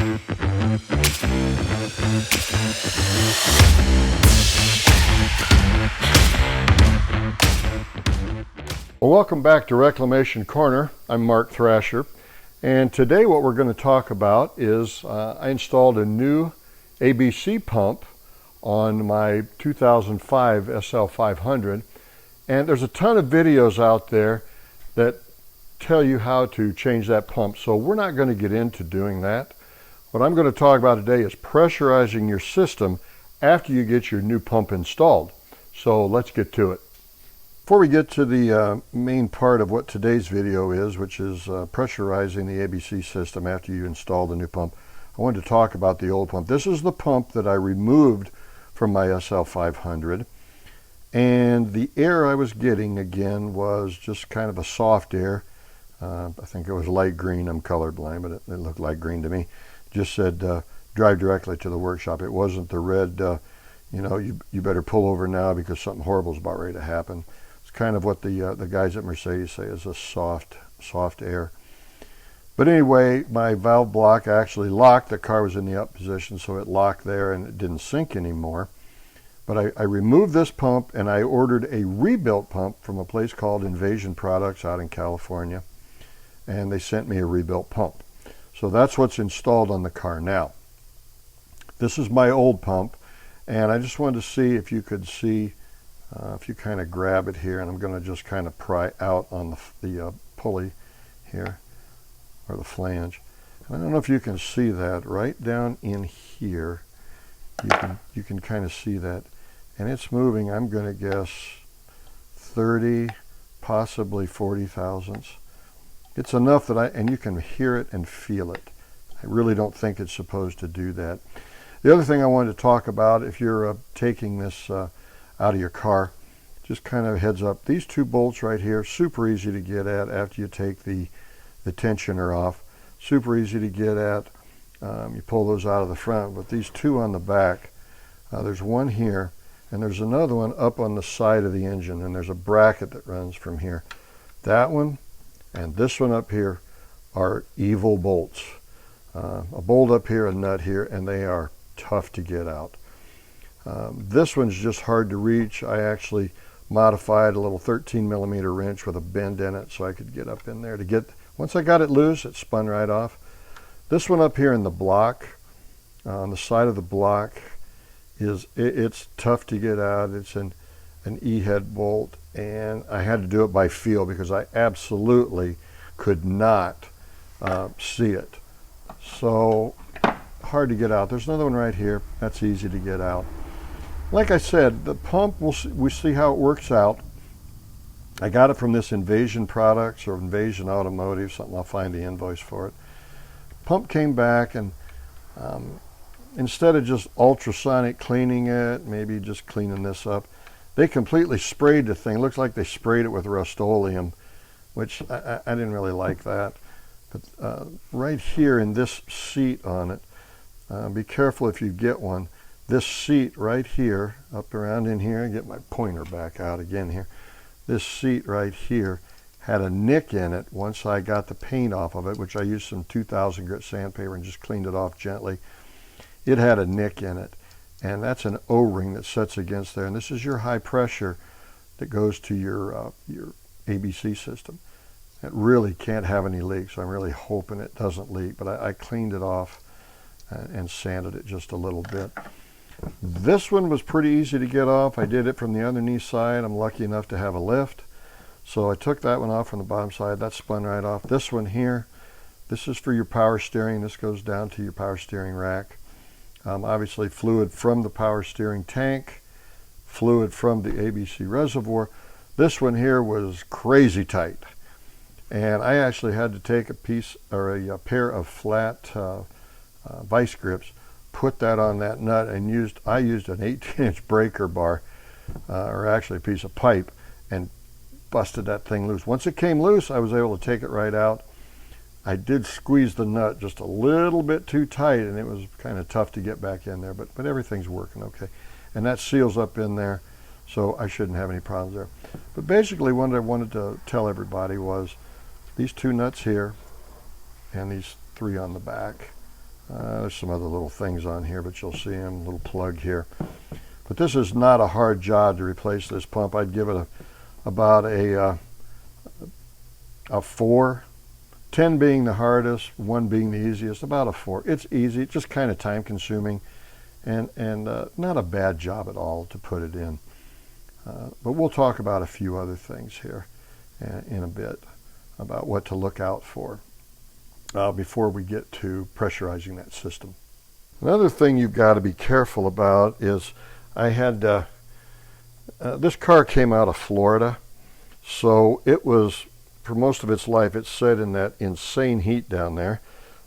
Well, welcome back to Reclamation Corner. I'm Mark Thrasher, and today what we're going to talk about is I installed a new ABC pump on my 2005 SL500, and there's a ton of videos out there that tell you how to change that pump, so we're not going to get into doing that. What I'm going to talk about today is pressurizing your system after you get your new pump installed. So let's get to it. Before we get to the main part of what today's video is, which is pressurizing the ABC system after you install the new pump, I wanted to talk about the old pump. This is the pump that I removed from my SL500, and the air I was getting again was just kind of a soft air. I think it was light green. I'm colorblind, but it looked light green to me. It just said drive directly to the workshop. It wasn't the red, you better pull over now because something horrible is about ready to happen. Kind of what the guys at Mercedes say is a soft air. But anyway, my valve block actually locked. The car was in the up position, so it locked there and it didn't sink anymore. But I removed this pump and I ordered a rebuilt pump from a place called Invasion Products out in California, and they sent me a rebuilt pump. So that's what's installed on the car now. This is my old pump, and I just wanted to see if you could see. If you kind of grab it here, and I'm going to just kind of pry out on the pulley here, or the flange. And I don't know if you can see that right down in here. You can kind of see that, and it's moving. I'm going to guess 30, possibly 40 thousandths. It's enough that and you can hear it and feel it. I really don't think it's supposed to do that. The other thing I wanted to talk about, if you're taking this out of your car, just kind of heads up, these two bolts right here, super easy to get at after you take the tensioner off. Super easy to get at. You pull those out of the front, but these two on the back, there's one here and there's another one up on the side of the engine, and there's a bracket that runs from here. That one and this one up here are evil bolts. A bolt up here, a nut here, and they are tough to get out. This one's just hard to reach. I actually modified a little 13 millimeter wrench with a bend in it so I could get up in there to get, once I got it loose, it spun right off. This one up here in the block, on the side of the block, it's tough to get out. It's an E-head bolt, and I had to do it by feel because I absolutely could not see it. So hard to get out. There's another one right here. That's easy to get out. Like I said, the pump, we see how it works out. I got it from this Invasion Products or Invasion Automotive, something. I'll find the invoice for it. Pump came back, and instead of just ultrasonic cleaning it, maybe just cleaning this up, they completely sprayed the thing. Looks like they sprayed it with Rust-Oleum, which I didn't really like that. But right here in this seat on it, be careful if you get one. This seat right here, up around in here, get my pointer back out again here. This seat right here had a nick in it once I got the paint off of it, which I used some 2000 grit sandpaper and just cleaned it off gently. It had a nick in it, and that's an O-ring that sets against there. And this is your high pressure that goes to your ABC system. It really can't have any leaks, so I'm really hoping it doesn't leak, but I cleaned it off and sanded it just a little bit. This one was pretty easy to get off. I did it from the underneath side. I'm lucky enough to have a lift. So I took that one off from the bottom side. That spun right off. This one here, this is for your power steering. This goes down to your power steering rack. Obviously fluid from the power steering tank, fluid from the ABC reservoir. This one here was crazy tight. And I actually had to take a piece or a pair of flat vice grips, put that on that nut, and I used an 18-inch breaker bar, or actually a piece of pipe, and busted that thing loose. Once it came loose, I was able to take it right out. I did squeeze the nut just a little bit too tight, and it was kind of tough to get back in there, but everything's working okay. And that seals up in there, so I shouldn't have any problems there. But basically what I wanted to tell everybody was these two nuts here and these three on the back, There's some other little things on here, but you'll see them, little plug here. But this is not a hard job to replace this pump. I'd give it about a 4. 10 being the hardest, 1 being the easiest, about a 4. It's easy, just kind of time consuming, and not a bad job at all to put it in. But we'll talk about a few other things here in a bit about what to look out for before we get to pressurizing that system. Another thing you've got to be careful about is I had this car came out of Florida, so it was, for most of its life, it's set in that insane heat down there.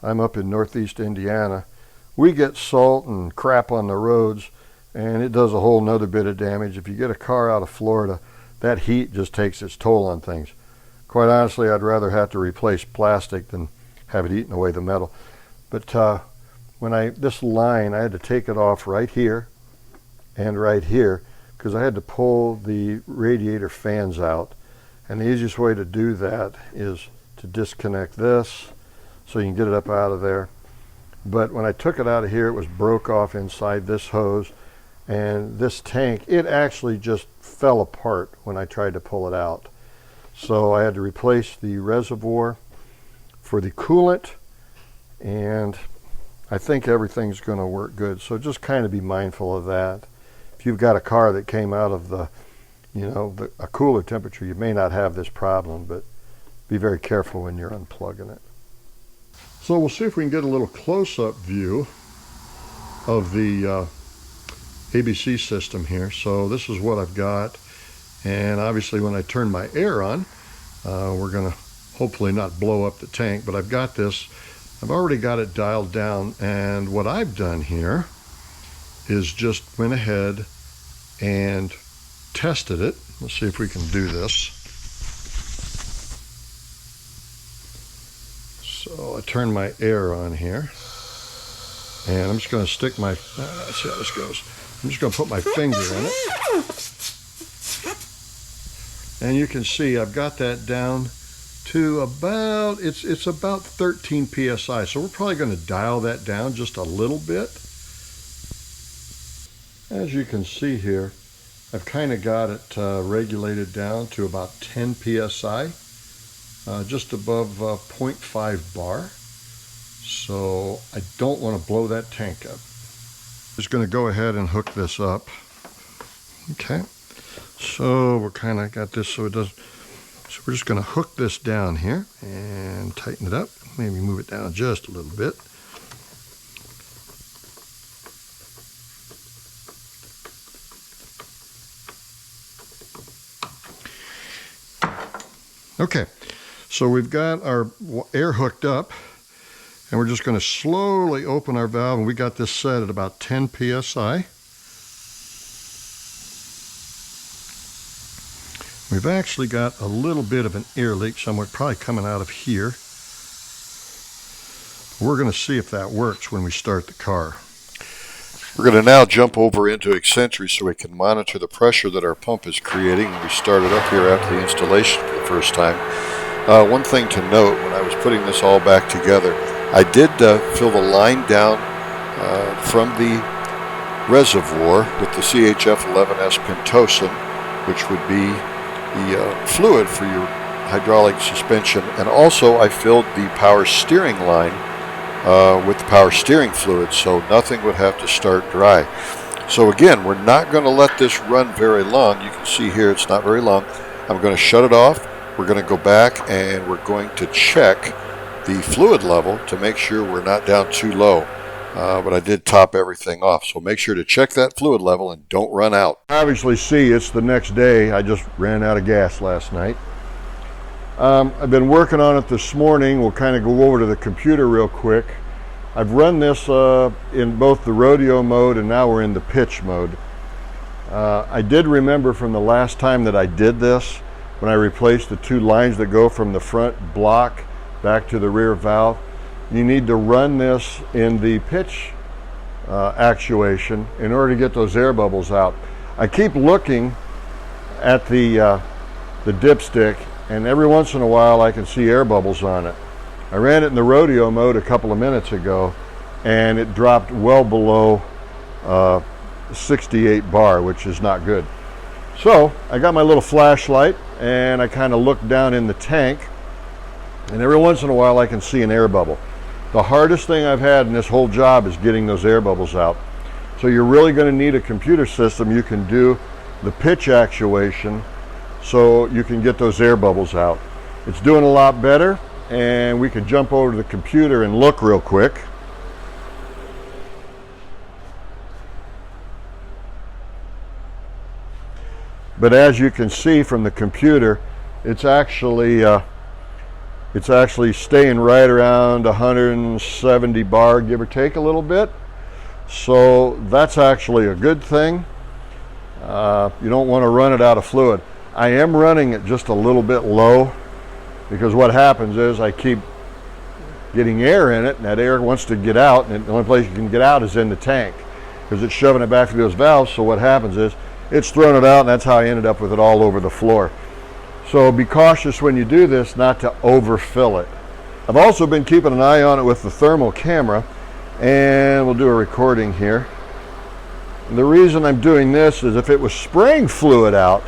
I'm up in northeast Indiana. We get salt and crap on the roads, and it does a whole nother bit of damage. If you get a car out of Florida, that heat just takes its toll on things. Quite honestly, I'd rather have to replace plastic than have it eaten away the metal. But this line, I had to take it off right here and right here because I had to pull the radiator fans out. And the easiest way to do that is to disconnect this so you can get it up out of there. But when I took it out of here, it was broke off inside this hose, and this tank, it actually just fell apart when I tried to pull it out. So I had to replace the reservoir for the coolant, and I think everything's going to work good. So just kind of be mindful of that. If you've got a car that came out of a cooler temperature, you may not have this problem, but be very careful when you're unplugging it. So we'll see if we can get a little close-up view of the ABC system here. So this is what I've got, and obviously when I turn my air on, we're going to hopefully not blow up the tank, but I've got this, I've already got it dialed down, and what I've done here is just went ahead and tested it. Let's see if we can do this. So I turn my air on here, and I'm just going to stick my, let's see how this goes. I'm just going to put my finger in it, and you can see I've got that down to about, it's about 13 psi. So we're probably going to dial that down just a little bit. As you can see here, I've kind of got it regulated down to about 10 psi, just above 0.5 bar. So I don't want to blow that tank up. Just going to go ahead and hook this up. Okay, so we're kind of got this so it doesn't. So we're just going to hook this down here and tighten it up. Maybe move it down just a little bit. Okay, so we've got our air hooked up, and we're just going to slowly open our valve, and we got this set at about 10 psi. We've actually got a little bit of an air leak somewhere, probably coming out of here. We're going to see if that works when we start the car. We're going to now jump over into Eccentric so we can monitor the pressure that our pump is creating when we start it up here after the installation for the first time. One thing to note, when I was putting this all back together, I did fill the line down from the reservoir with the CHF11S Pentosan, which would be the fluid for your hydraulic suspension, and also I filled the power steering line with the power steering fluid, so nothing would have to start dry. So again, we're not going to let this run very long. You can see here it's not very long. I'm going to shut it off. We're going to go back and we're going to check the fluid level to make sure we're not down too low. But I did top everything off, so make sure to check that fluid level and don't run out. Obviously see it's the next day. I just ran out of gas last night. I've been working on it this morning. We'll kind of go over to the computer real quick. I've run this in both the rodeo mode and now we're in the pitch mode. I did remember from the last time that I did this, when I replaced the two lines that go from the front block back to the rear valve, you need to run this in the pitch actuation in order to get those air bubbles out. I keep looking at the dipstick, and every once in a while I can see air bubbles on it. I ran it in the rodeo mode a couple of minutes ago, and it dropped well below 68 bar, which is not good. So I got my little flashlight and I kind of looked down in the tank, and every once in a while I can see an air bubble. The hardest thing I've had in this whole job is getting those air bubbles out. So you're really going to need a computer system you can do the pitch actuation so you can get those air bubbles out. It's doing a lot better, and we can jump over to the computer and look real quick. But as you can see from the computer, it's actually staying right around 170 bar, give or take a little bit. So that's actually a good thing. You don't want to run it out of fluid. I am running it just a little bit low, because what happens is I keep getting air in it, and that air wants to get out, and the only place you can get out is in the tank, because it's shoving it back through those valves. So what happens is it's throwing it out, and that's how I ended up with it all over the floor. So be cautious when you do this not to overfill it. I've also been keeping an eye on it with the thermal camera, and we'll do a recording here. And the reason I'm doing this is if it was spraying fluid out,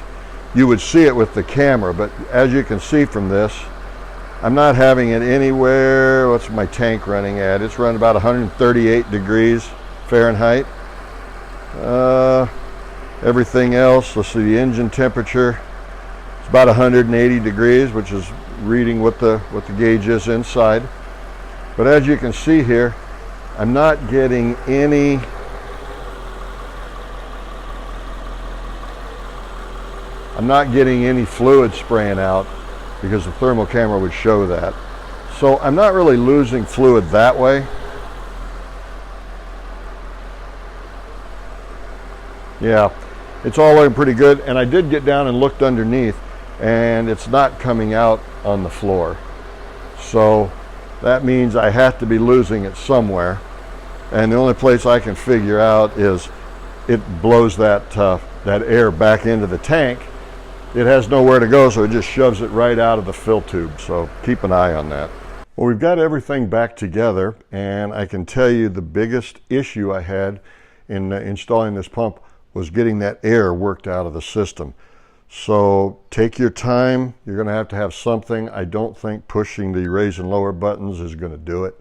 you would see it with the camera, but as you can see from this, I'm not having it anywhere. What's my tank running at? It's running about 138 degrees Fahrenheit. Everything else, let's see, the engine temperature, it's about 180 degrees, which is reading what the gauge is inside. But as you can see here, I'm not getting any fluid spraying out, because the thermal camera would show that. So I'm not really losing fluid that way. Yeah, it's all looking pretty good, and I did get down and looked underneath, and it's not coming out on the floor. So that means I have to be losing it somewhere, and the only place I can figure out is it blows that air back into the tank. It has nowhere to go, so it just shoves it right out of the fill tube. So keep an eye on that. Well, we've got everything back together, and I can tell you the biggest issue I had in installing this pump was getting that air worked out of the system. So take your time. You're going to have something. I don't think pushing the raise and lower buttons is going to do it.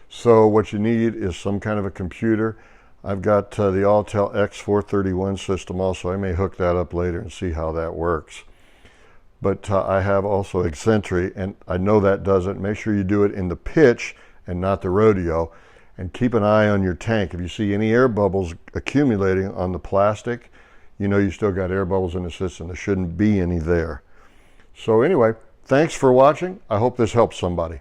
So what you need is some kind of a computer. I've got the Altel X431 system also. I may hook that up later and see how that works. But I have also Eccentric, and I know that does it. Make sure you do it in the pitch and not the rodeo. And keep an eye on your tank. If you see any air bubbles accumulating on the plastic, you know you still got air bubbles in the system. There shouldn't be any there. So anyway, thanks for watching. I hope this helps somebody.